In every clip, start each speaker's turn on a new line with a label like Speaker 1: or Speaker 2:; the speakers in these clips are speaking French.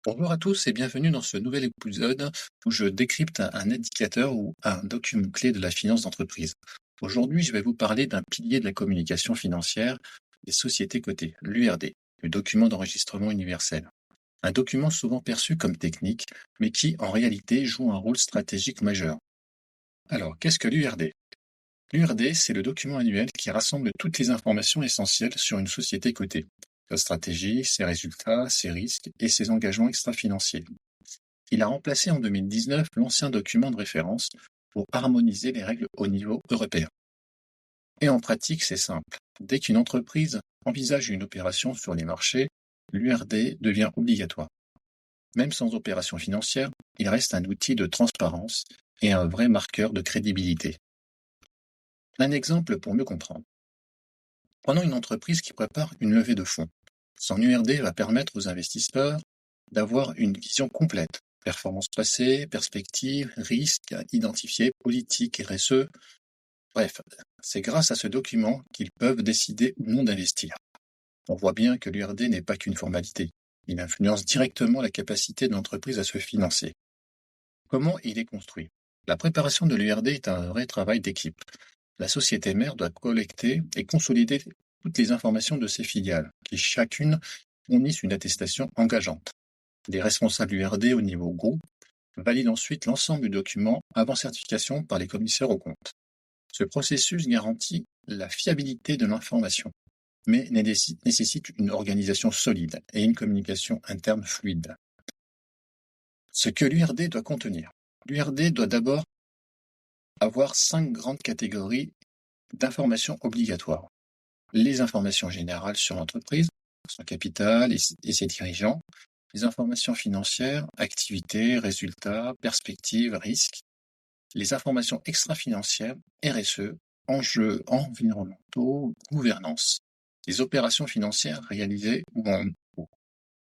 Speaker 1: Bonjour à tous et bienvenue dans ce nouvel épisode où je décrypte un indicateur ou un document clé de la finance d'entreprise. Aujourd'hui, je vais vous parler d'un pilier de la communication financière des sociétés cotées, l'URD, le document d'enregistrement universel. Un document souvent perçu comme technique, mais qui en réalité joue un rôle stratégique majeur. Alors, qu'est-ce que l'URD? L'URD, c'est le document annuel qui rassemble toutes les informations essentielles sur une société cotée, sa stratégie, ses résultats, ses risques et ses engagements extra-financiers. Il a remplacé en 2019 l'ancien document de référence pour harmoniser les règles au niveau européen. Et en pratique, c'est simple. Dès qu'une entreprise envisage une opération sur les marchés, l'URD devient obligatoire. Même sans opération financière, il reste un outil de transparence et un vrai marqueur de crédibilité. Un exemple pour mieux comprendre. Prenons une entreprise qui prépare une levée de fonds. Son URD va permettre aux investisseurs d'avoir une vision complète. Performance passée, perspective, risques identifiés, politique, RSE. Bref, c'est grâce à ce document qu'ils peuvent décider ou non d'investir. On voit bien que l'URD n'est pas qu'une formalité. Il influence directement la capacité de l'entreprise à se financer. Comment il est construit? La préparation de l'URD est un vrai travail d'équipe. La société mère doit collecter et consolider toutes les informations de ses filiales, qui chacune fournissent une attestation engageante. Les responsables URD au niveau groupe valident ensuite l'ensemble du document avant certification par les commissaires aux comptes. Ce processus garantit la fiabilité de l'information, mais nécessite une organisation solide et une communication interne fluide. Ce que l'URD doit contenir. L'URD doit d'abord avoir 5 grandes catégories d'informations obligatoires. Les informations générales sur l'entreprise, son capital et ses dirigeants, les informations financières, activités, résultats, perspectives, risques, les informations extra-financières, RSE, enjeux environnementaux, gouvernance, les opérations financières réalisées ou en cours,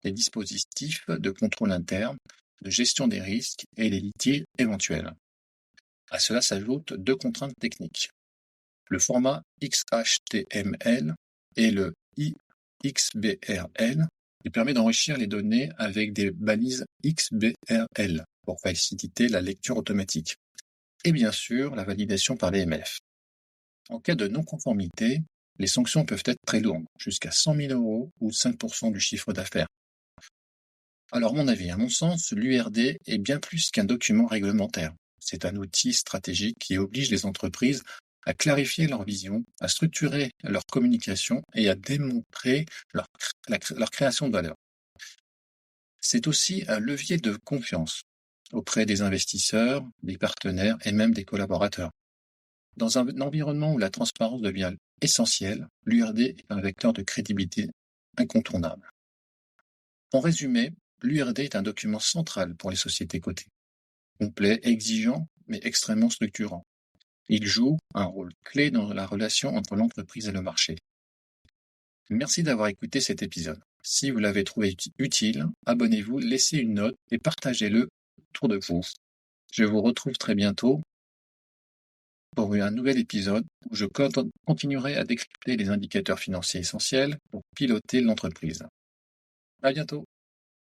Speaker 1: les dispositifs de contrôle interne, de gestion des risques et les litiges éventuels. À cela s'ajoutent 2 contraintes techniques. Le format XHTML et le XBRL qui permet d'enrichir les données avec des balises XBRL pour faciliter la lecture automatique. Et bien sûr, la validation par l'EMF. En cas de non-conformité, les sanctions peuvent être très lourdes, jusqu'à 100 000 € ou 5% du chiffre d'affaires. Alors mon avis, à mon sens, l'URD est bien plus qu'un document réglementaire. C'est un outil stratégique qui oblige les entreprises à clarifier leur vision, à structurer leur communication et à démontrer leur création de valeur. C'est aussi un levier de confiance auprès des investisseurs, des partenaires et même des collaborateurs. Dans un environnement où la transparence devient essentielle, l'URD est un vecteur de crédibilité incontournable. En résumé, l'URD est un document central pour les sociétés cotées. Complet, exigeant, mais extrêmement structurant. Il joue un rôle clé dans la relation entre l'entreprise et le marché. Merci d'avoir écouté cet épisode. Si vous l'avez trouvé utile, abonnez-vous, laissez une note et partagez-le autour de vous. Je vous retrouve très bientôt pour un nouvel épisode où je continuerai à décrypter les indicateurs financiers essentiels pour piloter l'entreprise. À bientôt.